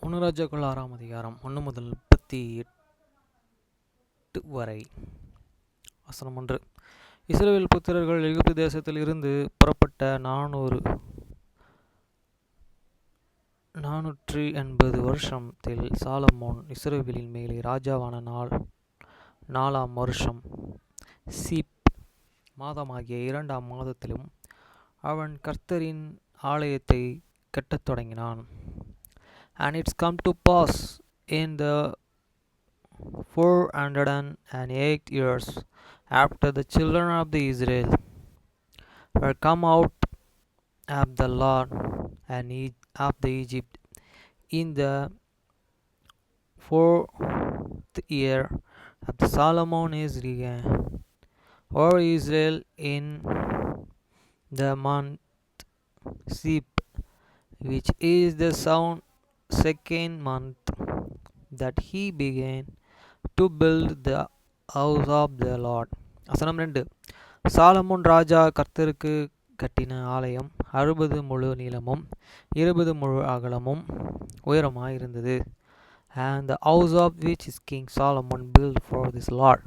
ஒன்று ராஜாக்கள் 6ஆம் அதிகாரம் 1 முதல் 38 வரை. வசனம் 1. இஸ்ரவேல் புத்திரர்கள் எகிப்து தேசத்தில் இருந்து புறப்பட்ட 480 வருஷத்தில் சாலமோன் இஸ்ரவேலின் மேலே ராஜாவான 4ஆம் வருஷம் சீப் மாதமாகிய 2ஆம் மாதத்திலும் அவன் கர்த்தரின் ஆலயத்தை கட்டத் தொடங்கினான். And it's come to pass in the 408 years after the children of the Israel were come out of the land and of the Egypt, in the 4th year of the Solomon is reign over Israel in the month Sep, which is the second month, that he began to build the house of the Lord. வசனம் 2. Solomon ராஜா கர்த்தருக்கு கட்டின ஆலயம் 60 முழு நீளமும் 20 முழு அகலமும் உயரமாயிருந்தது. And the house of which is King Solomon built for this Lord,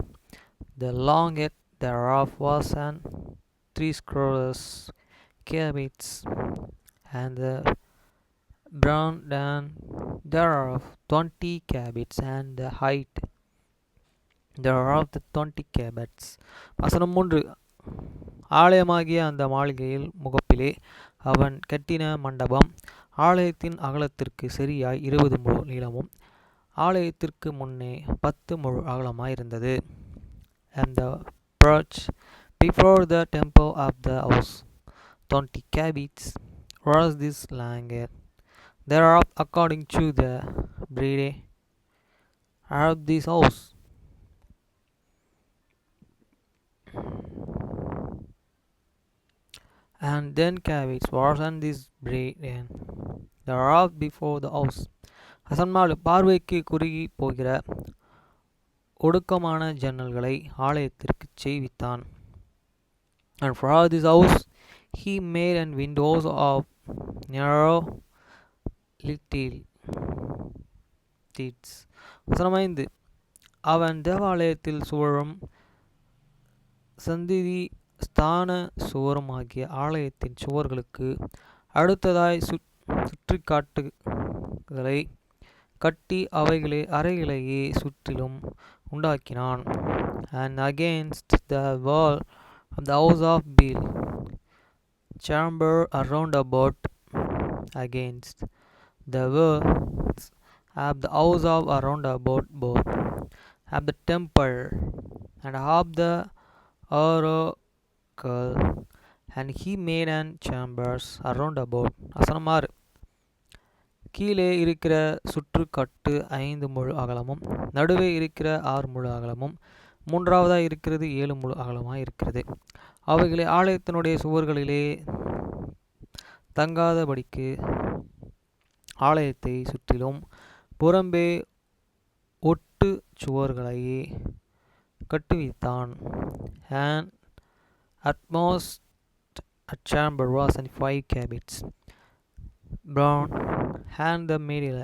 the longest thereof was an 70 cubits, and the breadth thereof 20 cubits, and the height thereof 20 cubits. வசனம் 3. ஆலயமாகிய அந்த மாளிகையில் முகப்பிலே அவன் கட்டின மண்டபம் ஆலயத்தின் அகலத்திற்கு சரியாய் 20 முழு நீளமும் ஆலயத்திற்கு முன்னே 10 முழு அகலமாயிருந்தது. And the porch before the temple of the house 20 cubits was this length thereof according to the breadth of this house. And 10 cubits was on this breadth thereof before the house. வசனம் 4. பார்வைக்கு குறுகி போகிற ஒடுக்கமான ஜன்னல்களை ஆலயத்திற்கு செய்வித்தான். And for this house he made and windows of narrow little teats. வசனம் 5. அவன் தேவாலயத்தில் சுவரும் சந்நிதி ஸ்தான சுவருமாகிய ஆலயத்தின் சுவர்களுக்கு அடுத்ததாய் சுற்றிக்காட்டுகளை கட்டி அவைகளை அறைகளையே சுற்றிலும் உண்டாக்கினான். And against the wall of the house of Bill chamber around about against the walls of the house of around about both of the temple and of the oracle, and he made an chambers around about. வசனம் 6. கீழே இருக்கிற சுற்றுக்கட்டு 5 முழு அகலமும் நடுவே இருக்கிற 6 முழு அகலமும் மூன்றாவதாய் இருக்கிறது 7 முழு அகலமாய் இருக்கிறது. அவைகளை ஆலயத்தினுடைய சுவர்களிலே தங்காதபடிக்கு ஆலயத்தை சுற்றிலும் புறம்பே ஒட்டு சுவர்களையே கட்டுவித்தான். And utmost a chamber was 5 cubits broad, and the middle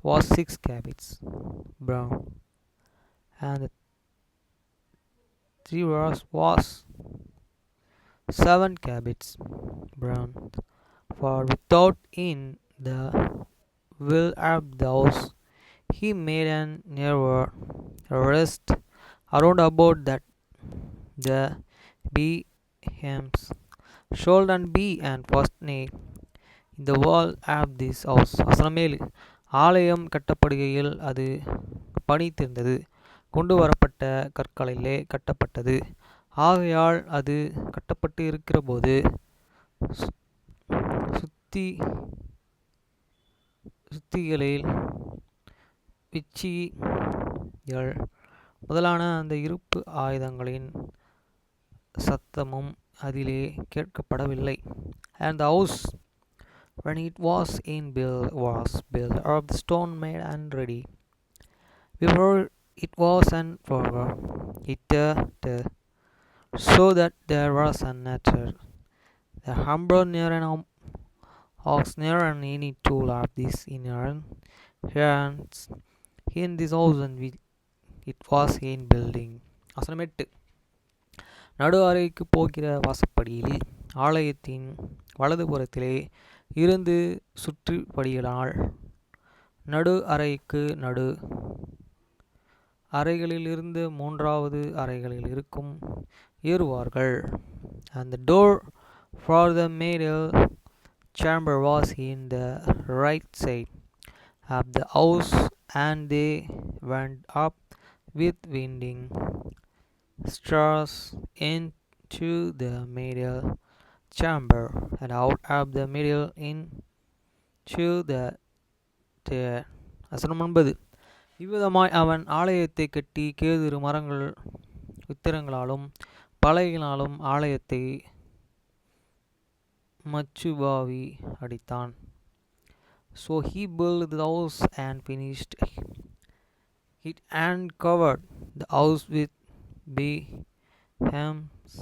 was 6 cubits broad, and the three was 7 cubits broad. For without in the will of the house he made an narrow rest around about that the beams should and be and first nail in the wall of this house. வசனம் 7. ஆலயம் கட்டப்படுகையில் அது பணித்திருந்தது, கொண்டு வரப்பட்ட கற்களிலே கட்டப்பட்டது. ஆகையால் அது கட்டப்பட்டு இருக்கிற போது சுத்திகளில் விச்சிகள் முதலான அந்த இருப்பு ஆயுதங்களின் சத்தமும் அதிலே கேட்கப்படவில்லை. And the house, when it was built of the stone made and ready, before it was and forever, it so that there was an nature, the humble near an ox near and any tool of this in hands in this house and it was in building. வசனம் 8. நடு அறைக்கு போகிற வாசற்படியில் ஆலயத்தின் வலதுபுறத்திலே இருந்து சுற்றுப்படிகளால் நடு அறைக்கு நடு அறைகளிலிருந்து மூன்றாவது அறைகளில் இருக்கும் ஏறுவார்கள். And the door for the middle chamber was in the right side of the house, and they went up with winding stairs into the middle chamber, and out of the middle into the stair. வசனம் 9. இவ்விதமாய் அவன் ஆலயத்தை கட்டி கேதுரு மரங்கள் வித்திரங்களாலும் பலகைகளாலும் ஆலயத்தை மச்சுபாவி அடித்தான். So he built the house and finished it and covered the house with beams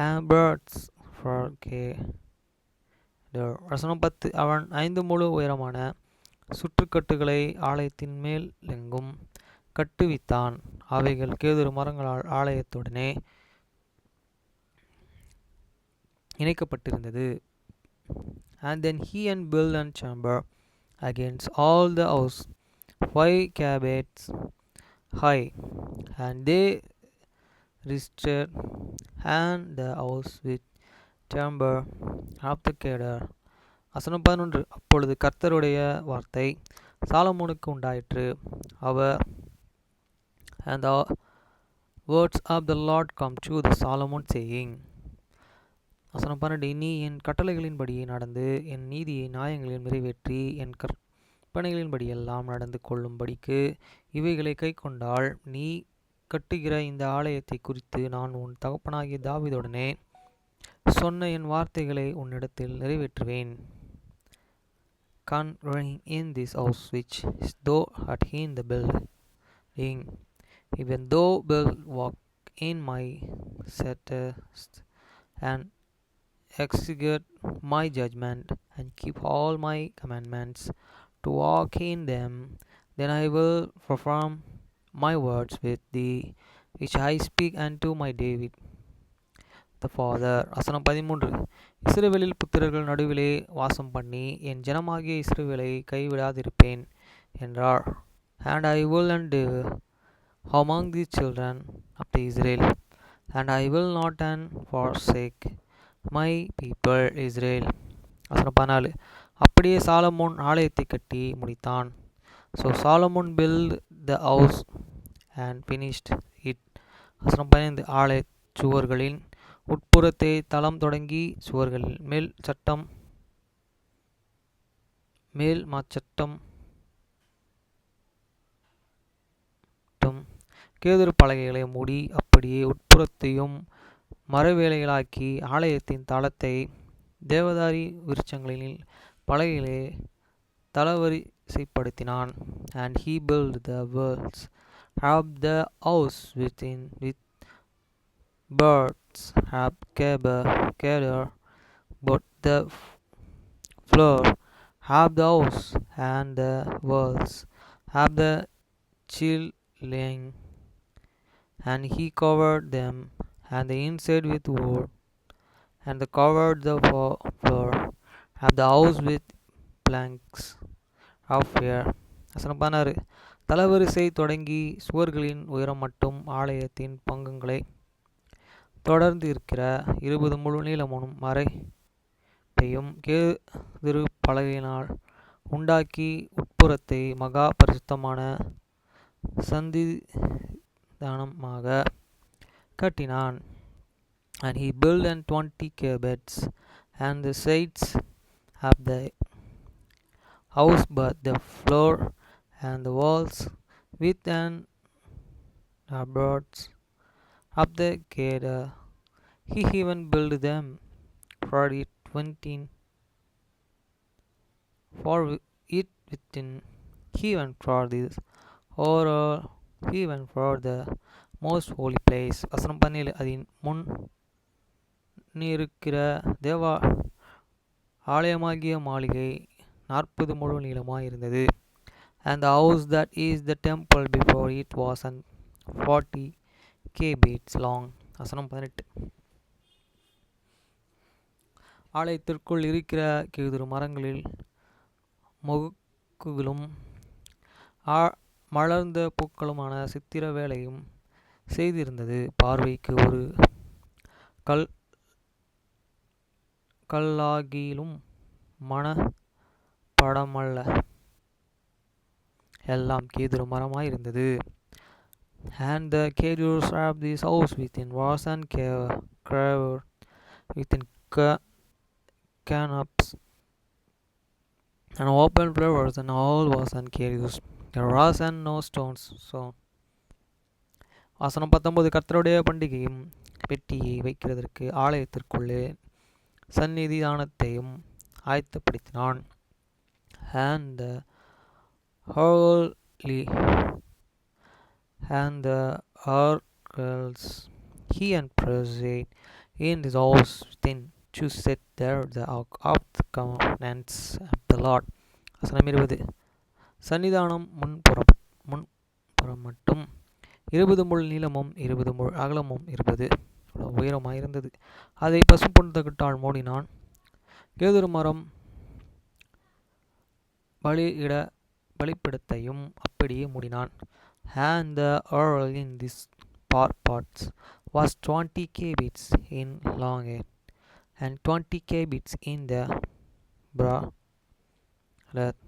and birds for cedar. வசனம் 10. அவன் 5 முழு உயரமான சுற்றுக்கட்டுகளை ஆலயத்தின் மேல் எங்கும் கட்டுவித்தான். அவைகள் கேதுரு மரங்களால் ஆலயத்துடனே இணைக்கப்பட்டிருந்தது. And then he built a chamber against all the house 5 cubits high, and they rested and the house with chamber of the cedar. வசனம் 11. அப்பொழுது கர்த்தருடைய வார்த்தை சாலமோனுக்கு உண்டாயிற்று. அவர் and the words of the Lord come to the Solomon saying. வசனம் 12. நீ என் கட்டளைகளின்படியே நடந்து என் நீதியை நியாயங்களில் நிறைவேற்றி என் கற்பனைகளின்படியெல்லாம் நடந்து கொள்ளும்படிக்கு இவைகளை கை கொண்டால் நீ கட்டுகிற இந்த ஆலயத்தை குறித்து நான் உன் தகப்பனாகிய தாவீதுடனே சொன்ன என் வார்த்தைகளை உன்னிடத்தில் நிறைவேற்றுவேன். Concerning in this house which is thou art in the building, even thou wilt walk in my statutes and execute my judgment and keep all my commandments to walk in them, then I will perform my words with thee which I speak unto my David the father. வசனம் 13. இஸ்ரவேலில் புத்திரர்கள் நடுவிலே வாசம் பண்ணி என் ஜனமாகிய இஸ்ரவேலை கைவிடாதிருப்பேன் என்றார். And I will live among the children of the Israel, and I will not forsake my people Israel. வசனம் 14. அப்படியே சாலமோன் ஆலயத்தை கட்டி முடித்தான். So Solomon built the house and finished it. வசனம் 15. ஆலய சுவர்களின் உட்புறத்தை தளம் தொடங்கி சுவர்களில் மேல் மாச்சட்டம் கேதுரு பலகைகளை மூடி அப்படியே உட்புறத்தையும் மரவேலைகளாக்கி ஆலயத்தின் தளத்தை தேவதாரி விருட்சங்களின் பலகைகளை தளவரிசைப்படுத்தினான். And he built the walls of the house with birds of cedar, but the floor of the house and the walls of the ceiling, and he covered them and the inside with wood, and covered the floor of the house with planks of fir. வசனம் 16. தளவரிசை தொடங்கி சுவர்களின் உயரம் மட்டும் ஆலயத்தின் பங்கங்களை தொடர்ந்து இருக்கிற 20 முழு நீளமும் மறைப்பையும் கேதுரு பலகையினால் உண்டாக்கி உட்புறத்தை மகா பரிசுத்தமான சந்திதானமாக கட்டினான். And he built 20 cubits and the sides of the house, but the floor and the walls with the boards of the cedar. He even built them for it within, even for this, or even for the most holy place. வசனம் 17. அதன் முன் இருக்கிற தேவா ஆலயமாகிய மாளிகை 40 முழு நீளமாய் இருந்தது. and the house that is the temple before it was an 40 cubits long. வசனம் 18. ஆலயத்திற்குள் இருக்கிற கேதுரு மரங்களில் மொகுகளும் மலர்ந்த பூக்களுமான சித்திர வேலையும் செய்திருந்தது. பார்வைக்கு ஒரு கல்லாகிலும் மனப்படமல்ல, எல்லாம் கேதுரு மரமாயிருந்தது. And the Kedars of this house within was and carved within canopies and open flowers, and all was and Kedars. There was and no stones. So வசனம் 19. கர்த்தருடைய பண்டிகையும் பெட்டியை வைக்கிறதற்கு ஆலயத்திற்குள்ளே சந்நிதிதானத்தையும் ஆயத்தப்படுத்தினான். And the holy and the oracles he and present in his house within to set there the ark of the covenants of the Lord. வசனம் 20. சன்னிதானம் முன்புறம் மட்டும் 20 முழ நீளமும் 20 முழ அகலமும் 20 உயரமாயிருந்தது. அதை பசும்பொன் தகட்டால் மூடினான். கேதுரு மரம் பலிப்பிடத்தையும் அப்படியே மூடினான். And the oil in these parts was 20 cubits in longth and 20 cubits in the breadth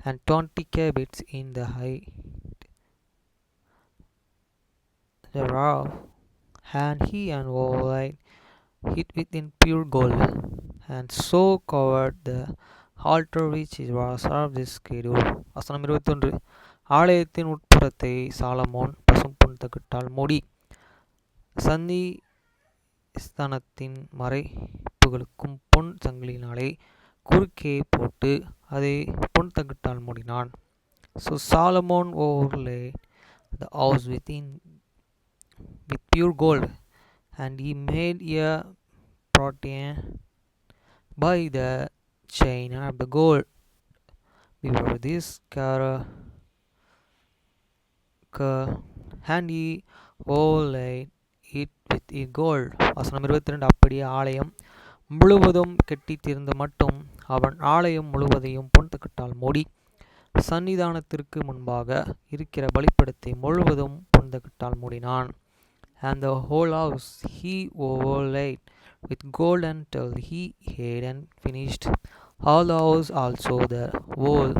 and 20 cubits in the height thereof. And he unrolled it within pure gold, and so covered the altar which was of this Kedur. வசனம் 21. ஆலயத்தின் உட்புறத்தை Solomon பசும்பொன் தகட்டால் மூடி சந்நிஸ்தானத்தின் மறைப்புகளுக்கும் பொன் சங்கிலினாலே குறுக்கே போட்டு அதை பொன் தகட்டால் மூடினான். So Solomon overlaid the house within with pure gold, and he made a protein by the chain of the gold before this and he overlaid it with a gold. வசனம் 22. அப்படியே ஆலயம் முழுவதும் கெட்டி தீர்ந்த மட்டும் அவன் ஆலயம் முழுவதையும் பொன் தகட்டால் மூடி சன்னிதானத்திற்கு முன்பாக இருக்கிற பலிப்பீடத்தை முழுவதும் பொன் தகட்டால் மூடினான். And the whole house he overlaid with gold until he had and finished all the house, also the whole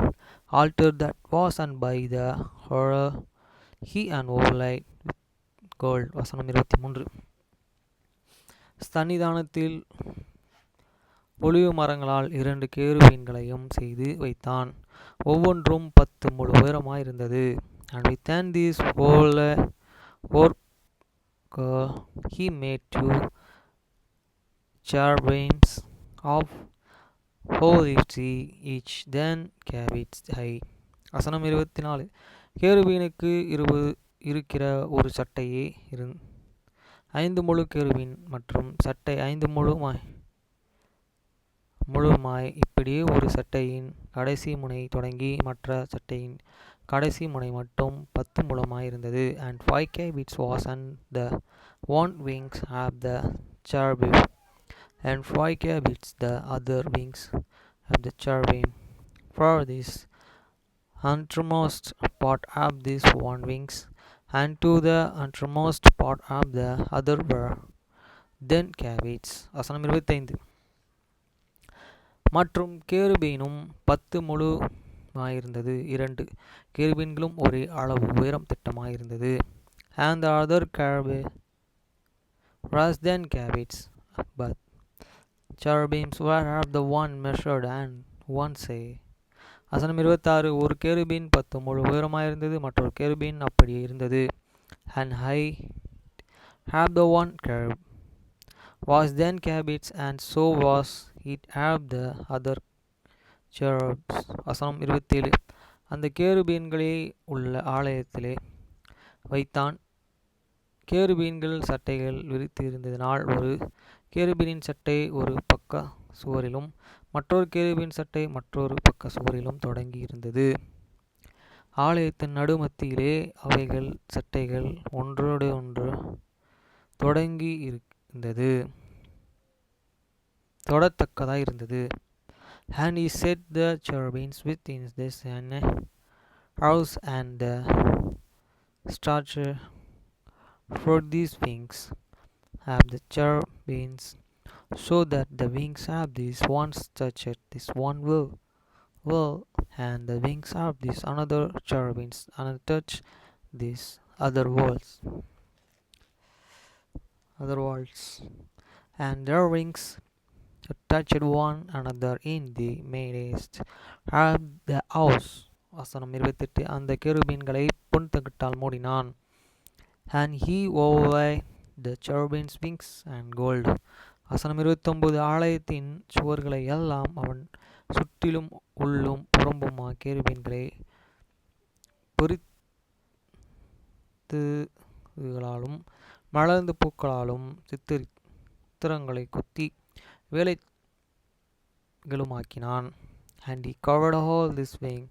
altar that was and by the horror he and overlaid with gold. வசனம் 23. சன்னிதானத்தில் ஒலிவ மரங்களால் 2 கேருபீன்களையும் செய்து வைத்தான். ஒவ்வொன்றும் 10 முழ உயரமாயிருந்தது. And within this whole work he made 2 cherubims of holy each then cubits high. வசனம் 24. கேருபீனுக்கு இருக்கிற ஒரு சட்டையே 5 முழு கேருபீன் மற்றும் சட்டை 5 முழுமாய் இப்படியே ஒரு சட்டையின் கடைசி முனை தொடங்கி மற்ற சட்டையின் கடைசி முனை மட்டும் 10 முழமாயிருந்தது. And 5 cubits was on the one wings of the cherubim, and 5 cubits the other wings of the cherubim. For this uttermost part of this one wings, and to the uttermost part of the other were 10 cubits. வசனம் 25. மற்றும் கேருபீனும் 10 முழுமாயிருந்தது. 2 கேருபீன்களும் ஒரே அளவு உயரம் திட்டமாயிருந்தது. And the other cherubim was 10 cubits, but cherubims were of the one measured and one say. வசனம் 26. ஒரு கேருபீன் 10 முழு உயரமாயிருந்தது, மற்றொரு கேருபீன் அப்படியே இருந்தது. And height of the one cherub was 10 cubits, and so was it of the other cherubs. வசனம் 27. அந்த கேருபீன்களே உள்ள ஆலயத்திலே வைத்தான். கேருபீன்கள் சட்டைகள் விரித்து இருந்ததினால் ஒரு கேருபீனின் சட்டை ஒரு பக்க சுவரிலும் மற்றொரு கேருபீன் சட்டை மற்றொரு பக்க சுவரிலும் தொடங்கி இருந்தது. ஆலயத்தின் நடுமத்தியிலே அவைகள் சட்டைகள் ஒன்றோடு ஒன்று தொடங்கி இருந்தது தொடத்தக்கதாய் இருந்தது. And he set the cherubims within this house and the structure for these wings have the cherubims, so that the wings of these ones touched this one wall, and the wings of these another cherubims and touch these other walls, and their wings touched one another in the midst of the house. வசனம் 28. அந்த கேருபீன்களை பொன் தகட்டால் மூடினான். And he overlaid the cherubim's wings and gold. வசனம் 29. ஆலயத்தின் சுவர்களை எல்லாம் அவன் சுற்றிலும் உள்ளும் புறம்புமா கேருபீன்களை பொறித்துகளாலும் மலர்ந்த பூக்களாலும் சித்திரங்களை குத்தி வேலைகளுமாக்கினான். And he covered all this wing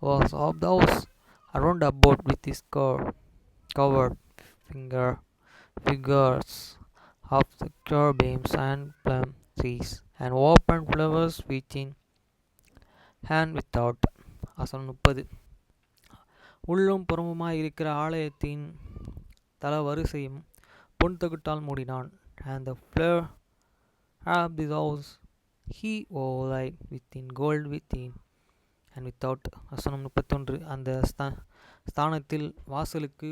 walls of the house around about with his covered figures of the cherubims and plum trees, and open flowers within and without. வசனம் 30. உள்ளும் புறமுமாய் இருக்கிற ஆலயத்தின் தல வரிசையும் பொன் தகட்டால் மூடினான். And the floor of this house he overlaid within gold within and without. வசனம் 31. அந்த ஸ்தானத்தில் வாசலுக்கு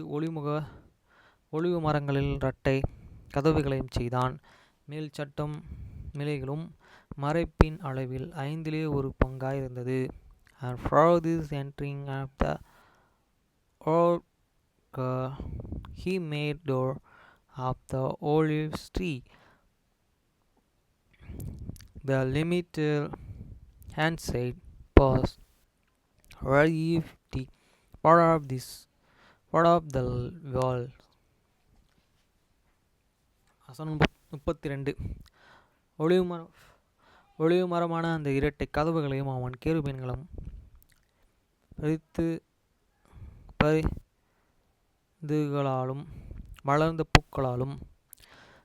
ஒலிவு மரங்களில் இரட்டை கதவுகளையும் செய்தான். மேல் சட்டம் நிலைகளும் மறைப்பின் அளவில் 5 ஒரு பங்காயிருந்தது. And for this entering of the oak he made door of the olive tree. The limited handsaid pass where if the part of the wall. வசனம் 32. ஒளிவு மரமான அந்த இரட்டை கதவுகளையும் அவன் கேருபீன்களும் பரிந்துகளாலும் மலர்ந்த பூக்களாலும்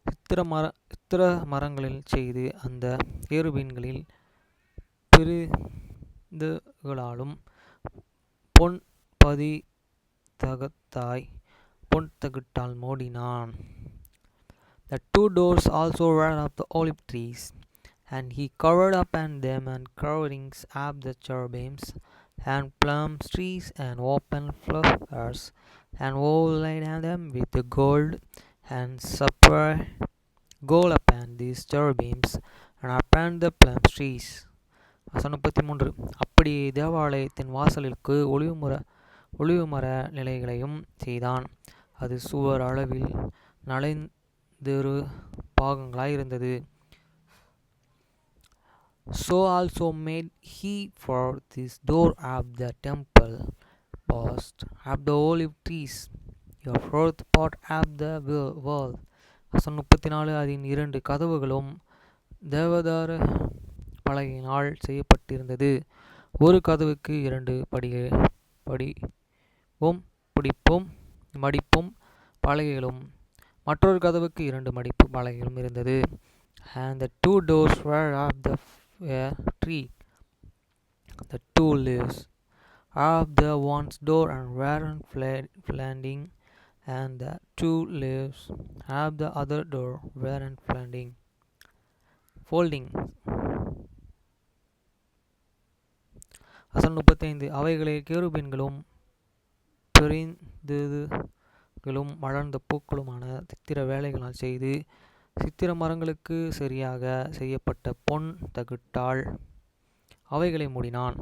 சித்திர மரங்களில் செய்து அந்த கேருபீன்களில் பிரிந்துகளாலும் பொன் தகட்டால் மூடினான். The 2 doors also were of the olive trees, and he covered up and them and coverings of the cherubims and plum trees and open flowers, and overlaid them with the gold, and supplied gold upon these cherubims and upon the plum trees. வசனம் 33. அப்படி தேவாலயத்தின் வாசலுக்கு ஒலிவு மர நிலைகளையும் செய்தான். அது சுவர் அளவில் 4 பாகங்களாயிருந்தது. So also made he for this door of the temple post of the olive trees, your 4th part of the wall. வசனம் 34. அதன் 2 கதவுகளும் தேவதார பலகையினால் செய்யப்பட்டிருந்தது. ஒரு கதவுக்கு 2 மடிப்பும் பலகைகளும், மற்றொரு கதவுக்கு 2 மடிப்பு பலகைகளும் இருந்தது. And the 2 doors were of the tree, the 2 leaves of the one door and were flanding, and the 2 leaves of the other door were folding. வசனம் 35. அவைகளை கேருபீன்களும் பிரிந்துகளும் மலர்ந்த பூக்களுமான சித்திர வேலைகளால் செய்து சித்திர மரங்களுக்கு சரியாக செய்யப்பட்ட பொன் தகட்டால் அவைகளை மூடினான்.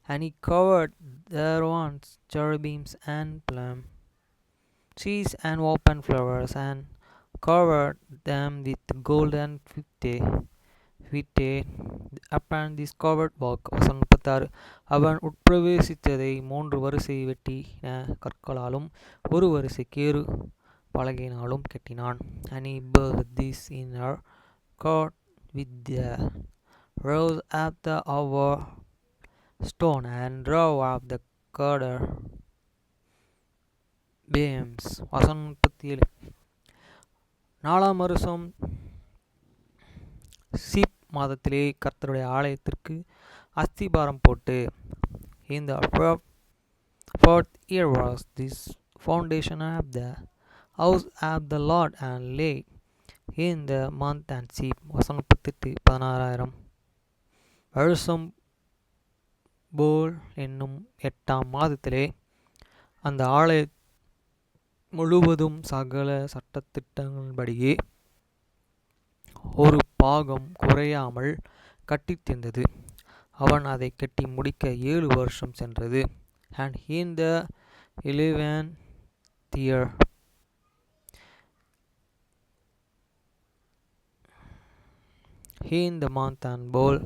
And he covered their ones cherubims and plum trees and open flowers, and covered them with gold and fitted upon this covered work. வசனம் 36. அவன் உட்பிரவேசித்ததை 3 வரிசை வெட்டின கற்களாலும் 1 வரிசை கேரு பலகையினாலும் கட்டினான். And he built this inner court with the rows of the hour stone and row of the Carter Bames. வசனம் 37. 4ஆம் வருஷம் cheap மாதத்திலே கர்த்தருடைய ஆலயத்திற்கு அஸ்திபாரம் போட்டு, in the fourth year was this foundation of the house of the Lord and lay in the month and sheep. வசனம் 16,000. வருஷம் போல் என்னும் 8ஆம் மாதத்திலே அந்த ஆலய முழுவதும் சகல சட்டத்திட்டங்களின்படியே ஒரு பாகம் குறையாமல் கட்டித் தீர்ந்தது. அவன் அதை கட்டி முடிக்க 7 வருஷம் சென்றது. And in the 11th year, in the month and bowl,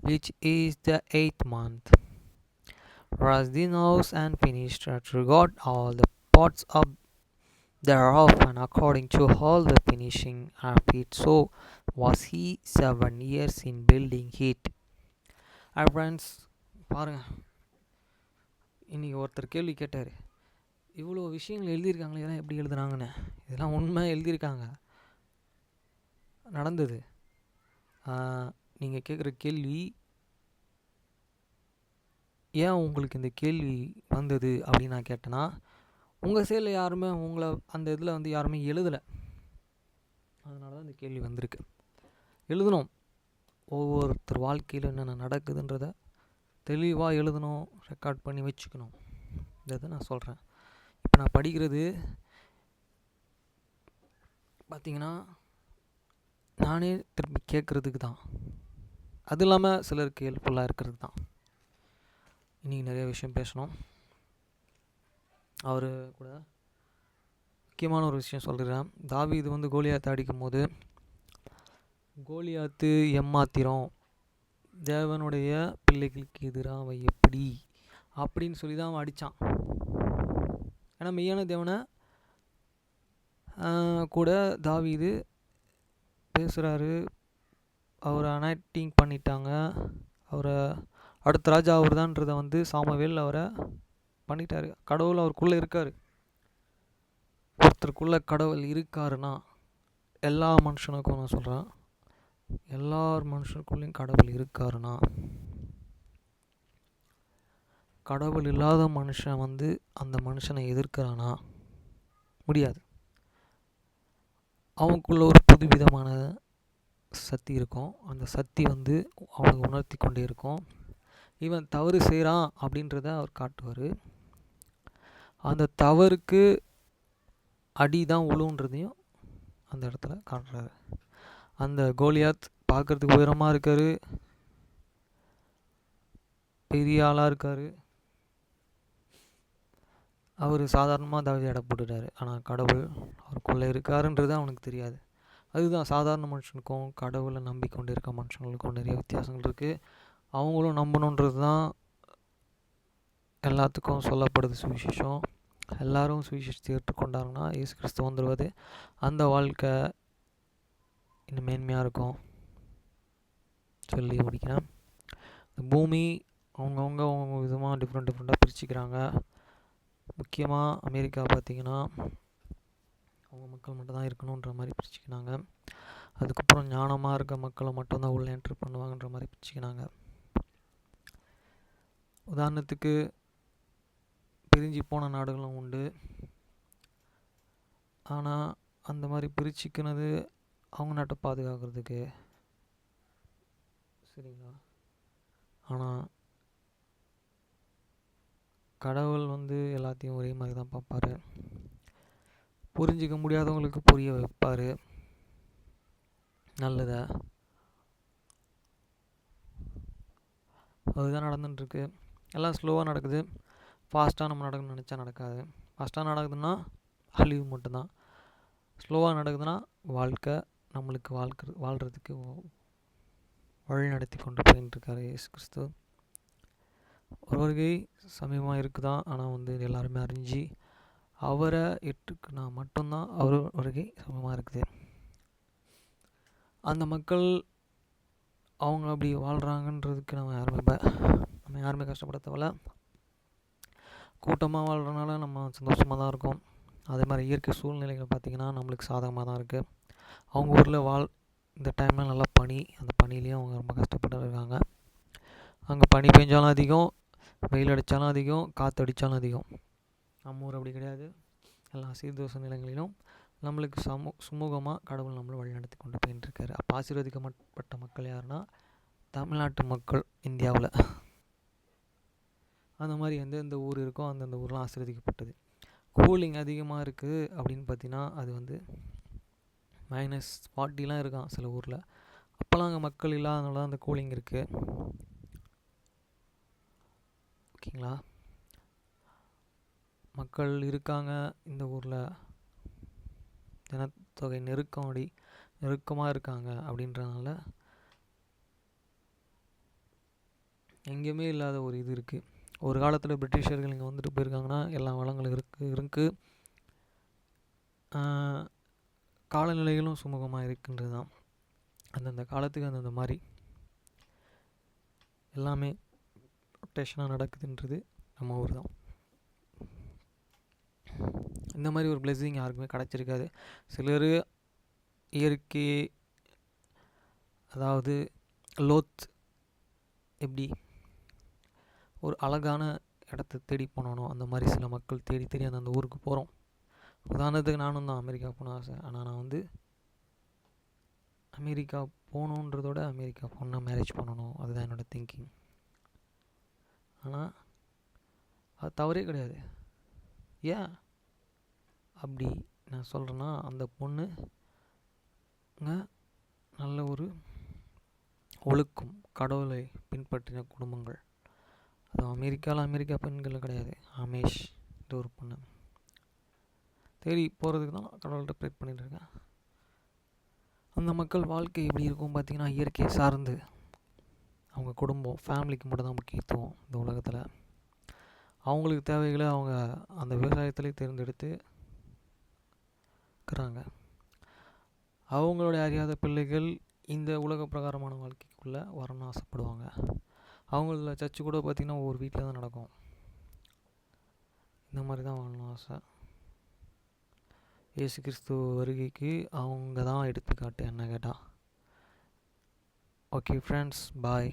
which is the 8th month, was the house and finished and regard all the parts of thereof, and according to all the finishing of it, so was he 7 years in building it. Friends, பாருங்க, இன்னைக்கு ஒருத்தர் கேள்வி கேட்டார், இவ்வளோ விஷயங்கள் எழுதியிருக்காங்களே, இதெல்லாம் எப்படி எழுதுனாங்கன்னு. இதெல்லாம் உண்மை எழுதியிருக்காங்க, நடந்தது. நீங்கள் கேட்குற கேள்வி, ஏன் உங்களுக்கு இந்த கேள்வி வந்தது அப்படின்னு நான் கேட்டேன்னா, உங்கள் செயலில் யாருமே உங்களை அந்த இதில் வந்து யாருமே எழுதலை. அதனால தான் இந்த கேள்வி வந்திருக்கு. எழுதணும், ஒவ்வொருத்தர் வாழ்க்கையில் என்னென்ன நடக்குதுன்றத தெளிவாக எழுதணும், ரெக்கார்ட் பண்ணி வச்சுக்கணும். இதை நான் சொல்கிறேன். இப்போ நான் படிக்கிறது பார்த்திங்கன்னா நானே திருப்பி கேட்குறதுக்கு தான், அது இல்லாமல் சிலருக்கு ஹெல்ப்ஃபுல்லாக இருக்கிறதுக்கு தான். இன்றைக்கி நிறைய விஷயம் பேசணும். அவர் கூட முக்கியமான ஒரு விஷயம் சொல்கிறேன். தாவீது வந்து கோலியாத்தை அடிக்கும் போது, கோலியாத்து எம்மாத்திரம், தேவனுடைய பிள்ளைகளுக்கு எதிராக அவன் எப்படி அப்படின்னு சொல்லி தான் அவன் அடித்தான். ஏன்னா மெய்யான தேவனை கூட தாவீது பேசுகிறாரு, அவரை அனாய்டிங் பண்ணிட்டாங்க, அவரை அடுத்த ராஜா அவர் தான்றதை வந்து சாமுவேல் அவரை பண்ணிட்டார். கடவுள் அவருக்குள்ளே இருக்கார். ஒருத்தருக்குள்ளே கடவுள் இருக்காருன்னா, எல்லா மனுஷனுக்கும் நான் சொல்கிறேன், எல்லார் மனுஷனுக்குள்ளேயும் கடவுள் இருக்காருன்னா, கடவுள் இல்லாத மனுஷன் வந்து அந்த மனுஷனை எதிர்க்கிறானா? முடியாது. அவனுக்குள்ள ஒரு புதுவிதமான சக்தி இருக்கும். அந்த சக்தி வந்து அவனுக்கு உணர்த்தி கொண்டே இருக்கும். இவன் தவறு செய்கிறான் அப்படின்றத அவர் காட்டுவார். அந்த தவறுக்கு அடி தான் உழுவுன்றதையும் அந்த இடத்துல காட்டுறாரு. அந்த கோலியாத் பார்க்குறதுக்கு உயரமாக இருக்கார், பெரிய ஆளாக இருக்கார். அவர் சாதாரணமாக தாவீதை எடை போட்டுட்டார். ஆனால் கடவுள் அவருக்குள்ளே இருக்காருன்றது அவனுக்கு தெரியாது. அதுதான் சாதாரண மனுஷனுக்கும் கடவுளை நம்பிக்கொண்டு இருக்க மனுஷங்களுக்கும் நிறைய வித்தியாசங்கள் இருக்குது. அவங்களும் நம்பணுன்றது தான் எல்லாத்துக்கும் சொல்லப்படுது சுவிசேஷம். எல்லாரும் சுவிசேஷத்தை ஏற்றுக்கொண்டாங்கன்னா இயேசு கிறிஸ்து வந்துடுவது, அந்த வாழ்க்கை இன்னும் மேன்மையாக இருக்கும் சொல்லி முடிக்கிறேன். பூமி அவங்கவுங்க விதமாக டிஃப்ரெண்ட்டாக பிரிச்சுக்கிறாங்க. முக்கியமாக அமெரிக்கா பார்த்திங்கன்னா அவங்க மக்கள் மட்டும் தான் இருக்கணுன்ற மாதிரி பிரிச்சுக்கினாங்க. அதுக்கப்புறம் ஞானமாக இருக்க மக்களை மட்டும்தான் உள்ளே என்ட்ரு பண்ணுவாங்கன்ற மாதிரி பிரிச்சுக்கினாங்க. உதாரணத்துக்கு பிரிஞ்சு போன நாடுகளும் உண்டு. ஆனால் அந்த மாதிரி பிரிச்சுக்கினது அவங்க நாட்டை பாதுகாக்கிறதுக்கு, சரிங்களா? ஆனால் கடவுள் வந்து எல்லாத்தையும் ஒரே மாதிரி தான் பார்ப்பார். புரிஞ்சிக்க முடியாதவங்களுக்கு புரிய வைப்பார் நல்லதை. அதுதான் நடந்துட்டுருக்கு. எல்லாம் ஸ்லோவாக நடக்குது. ஃபாஸ்ட்டாக நம்ம நடக்கணும்னு நினச்சா நடக்காது. ஃபாஸ்ட்டாக நடக்குதுன்னா அழிவு மட்டும்தான். ஸ்லோவாக நடக்குதுன்னா வாழ்க்கை நம்மளுக்கு வாழ்கிறதுக்கு வழி நடத்தி கொண்டு போயின்ட்டுருக்காரு இயேசு கிறிஸ்து. ஒரு வருகை சமயமாக இருக்குதான். ஆனால் வந்து எல்லாருமே அறிஞ்சு அவரை ஏற்றுக்குனா மட்டும்தான் அவர் வருகை சமயமாக இருக்குது. அந்த மக்கள் அவங்க அப்படி வாழ்கிறாங்கன்றதுக்கு நம்ம யாருமே கஷ்டப்பட தேவையில்ல. கூட்டமாக வாழ்கிறனால நம்ம சந்தோஷமாக தான் இருக்கோம். அதே மாதிரி இயற்கை சூழ்நிலைகள் பார்த்திங்கன்னா நம்மளுக்கு சாதகமாக தான் இருக்குது. அவங்க ஊரில் இந்த டைமில் நல்லா பனி, அந்த பனிலேயும் அவங்க ரொம்ப கஷ்டப்பட்டு இருக்காங்க. அங்கே பனி பெஞ்சாலும் அதிகம், வெயில் அடித்தாலும் அதிகம், காற்று அடித்தாலும் அதிகம். நம்ம ஊர் அப்படி கிடையாது. எல்லா சீர்தோஷ நிலைகளிலும் நம்மளுக்கு சுமூகமாக கடவுள் நம்மளை வழிநடத்தி கொண்டு போயின்ட்டுருக்காரு. அப்போ ஆசீர்வதிக்கப்பட்ட மக்கள் யாருன்னா தமிழ்நாட்டு மக்கள் இந்தியாவில். அந்த மாதிரி எந்தெந்த ஊர் இருக்கோ அந்தந்த ஊர்லாம் ஆசீர்வதிக்கப்பட்டது. கூலிங் அதிகமாக இருக்குது அப்படின்னு பார்த்தீங்கன்னா அது வந்து -40 இருக்கான் சில ஊரில். அப்போல்லாம் அங்கே மக்கள் இல்லாதனால தான் அந்த கூலிங் இருக்குது. ஓகேங்களா? மக்கள் இருக்காங்க இந்த ஊரில், ஜனத்தொகை நெருக்கமாக இருக்காங்க அப்படின்றனால எங்கேயுமே இல்லாத ஒரு இது இருக்குது. ஒரு காலத்தில் பிரிட்டிஷர்கள் இங்கே வந்துட்டு போயிருக்காங்கன்னா எல்லா வளங்களும் இருக்குது. காலநிலைகளும் சுமூகமாக இருக்கின்றது தான். அந்தந்த காலத்துக்கு அந்தந்த மாதிரி எல்லாமே ரொட்டேஷனாக நடக்குதுன்றது நம்ம ஊர் தான். இந்த மாதிரி ஒரு பிளெஸிங் யாருக்குமே கிடச்சிருக்காது. சிலர் இயற்கை, அதாவது லோத் எப்படி ஒரு அழகான இடத்த தேடி போனோம், அந்த மாதிரி சில மக்கள் தேடி தேடி அந்த ஊருக்கு போகிறோம். உதாரணத்துக்கு நானும் தான் அமெரிக்கா போன ஆசை. ஆனால் நான் வந்து அமெரிக்கா போகணுன்றதோட அமெரிக்கா போனால் மேரேஜ் பண்ணணும், அதுதான் என்னோடய திங்கிங். ஆனால் அது தவறே கிடையாது. ஏன் அப்படி நான் சொல்கிறேன்னா, அந்த பொண்ணுங்க நல்ல ஒரு ஒழுக்கம், கடவுளை பின்பற்றின குடும்பங்கள். அது அமெரிக்கா பெண்கள் கிடையாது, ஆமேஷ் ஒரு பொண்ணு தேடி போகிறதுக்கு தான் கடவுள்கிட்ட ப்ரே பண்ணிட்டு இருக்கேன். அந்த மக்கள் வாழ்க்கை எப்படி இருக்கும் பார்த்திங்கன்னா, இயற்கையை சார்ந்து அவங்க குடும்பம், ஃபேமிலிக்கு மட்டும் தான் முக்கியத்துவம் இந்த உலகத்தில். அவங்களுக்கு தேவைகளை அவங்க அந்த விவசாயத்திலே தேர்ந்தெடுத்து இருக்கிறாங்க. அவங்களுடைய அறியாத பிள்ளைகள் இந்த உலக பிரகாரமான வாழ்க்கைக்குள்ளே வரணும்னு ஆசைப்படுவாங்க. அவங்கள சர்ச்சு கூட பார்த்திங்கன்னா ஒவ்வொரு வீட்டில் தான் நடக்கும். இந்த மாதிரி தான் வாழணும் ஆசை. இயேசு கிறிஸ்து வருகைக்கு அவங்க தான் எடுத்துக்காட்டு என்ன கேட்டால். ஓகே ஃப்ரெண்ட்ஸ், பாய்.